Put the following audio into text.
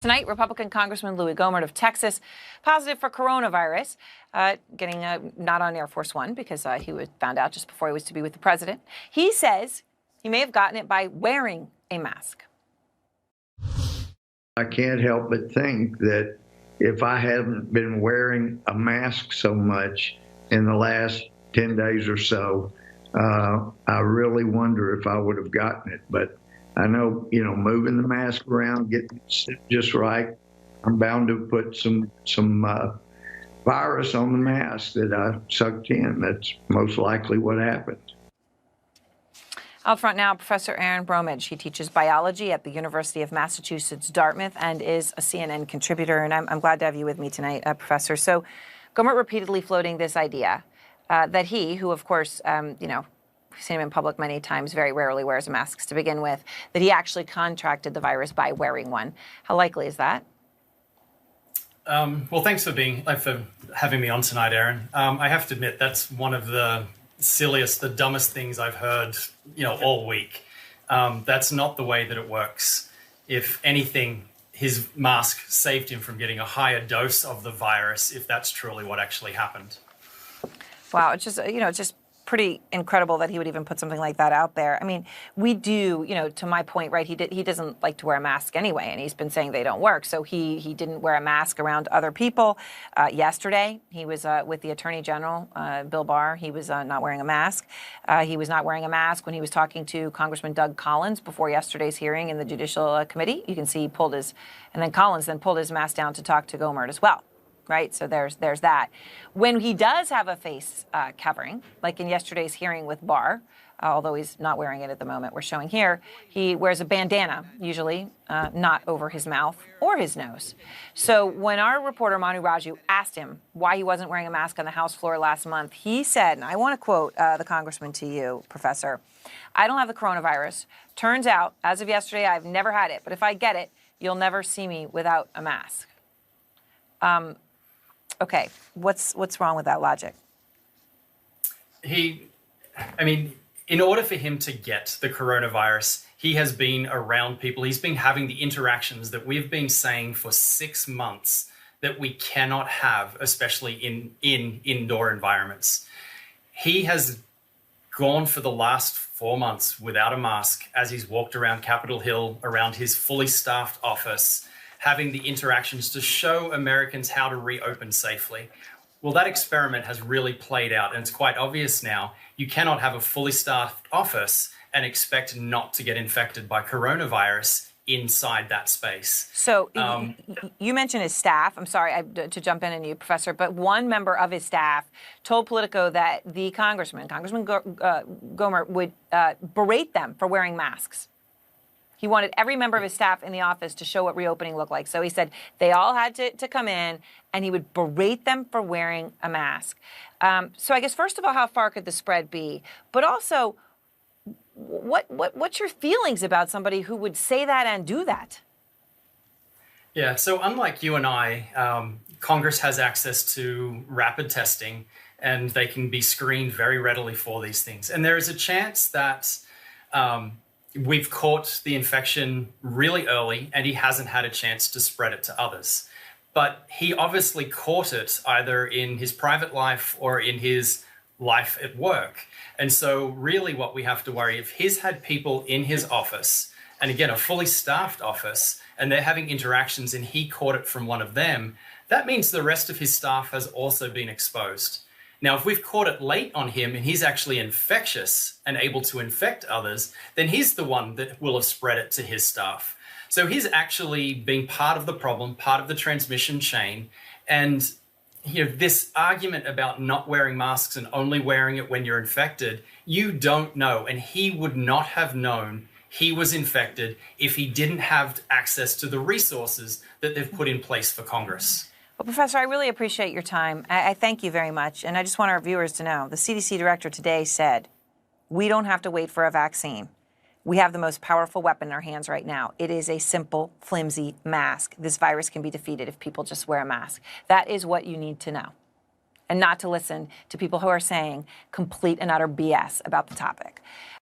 Tonight, Republican Congressman Louie Gohmert of Texas, positive for coronavirus, getting not on Air Force One because he was found out just before he was to be with the president. He says he may have gotten it by wearing a mask. I can't help but think that if I hadn't been wearing a mask so much in the last 10 days or so, I really wonder if I would have gotten it. But I know, moving the mask around, getting it just right, I'm bound to put some virus on the mask that I sucked in. That's most likely what happened. Out front now, Professor Aaron Bromage. He teaches biology at the University of Massachusetts, Dartmouth, and is a CNN contributor. And I'm glad to have you with me tonight, Professor. So Gohmert repeatedly floating this idea that he, who, of course, we've seen him in public many times, very rarely wears a mask to begin with, that he actually contracted the virus by wearing one. How likely is that? Well, thanks for having me on tonight, Aaron. I have to admit, that's one of the silliest, the dumbest things I've heard, all week. That's not the way that it works. If anything, his mask saved him from getting a higher dose of the virus, if that's truly what actually happened. Wow, it's just pretty incredible that he would even put something like that out there. I mean, we do, to my point, right, he doesn't like to wear a mask anyway, and he's been saying they don't work. So he didn't wear a mask around other people. Yesterday, he was with the Attorney General, Bill Barr. He was not wearing a mask. He was not wearing a mask when he was talking to Congressman Doug Collins before yesterday's hearing in the Judicial Committee. You can see he and then Collins then pulled his mask down to talk to Gohmert as well. Right, so there's that. When he does have a face covering, like in yesterday's hearing with Barr, although he's not wearing it at the moment, we're showing here, he wears a bandana, usually not over his mouth or his nose. So when our reporter Manu Raju asked him why he wasn't wearing a mask on the House floor last month, he said, and I want to quote the congressman to you, Professor, "I don't have the coronavirus. Turns out, as of yesterday, I've never had it, but if I get it, you'll never see me without a mask." Okay, what's wrong with that logic? In order for him to get the coronavirus, he has been around people. He's been having the interactions that we've been saying for 6 months that we cannot have, especially in indoor environments. He has gone for the last 4 months without a mask as he's walked around Capitol Hill, around his fully staffed office, having the interactions to show Americans how to reopen safely. Well, that experiment has really played out, and it's quite obvious now. You cannot have a fully staffed office and expect not to get infected by coronavirus inside that space. So you mentioned his staff. I'm sorry to jump in on you, Professor, but one member of his staff told Politico that the Congressman Gohmert, would berate them for wearing masks. He wanted every member of his staff in the office to show what reopening looked like. So he said they all had to come in, and he would berate them for wearing a mask. So I guess, first of all, how far could the spread be? But also, what's your feelings about somebody who would say that and do that? Yeah, so unlike you and I, Congress has access to rapid testing, and they can be screened very readily for these things. And there is a chance that we've caught the infection really early and he hasn't had a chance to spread it to others. But he obviously caught it either in his private life or in his life at work. And so really what we have to worry, if he's had people in his office, and again, a fully staffed office, and they're having interactions and he caught it from one of them, that means the rest of his staff has also been exposed. Now, if we've caught it late on him and he's actually infectious and able to infect others, then he's the one that will have spread it to his staff. So he's actually been part of the problem, part of the transmission chain. And this argument about not wearing masks and only wearing it when you're infected, you don't know. And he would not have known he was infected if he didn't have access to the resources that they've put in place for Congress. Well, Professor, I really appreciate your time. I thank you very much. And I just want our viewers to know, the CDC director today said, we don't have to wait for a vaccine. We have the most powerful weapon in our hands right now. It is a simple, flimsy mask. This virus can be defeated if people just wear a mask. That is what you need to know, and not to listen to people who are saying complete and utter BS about the topic.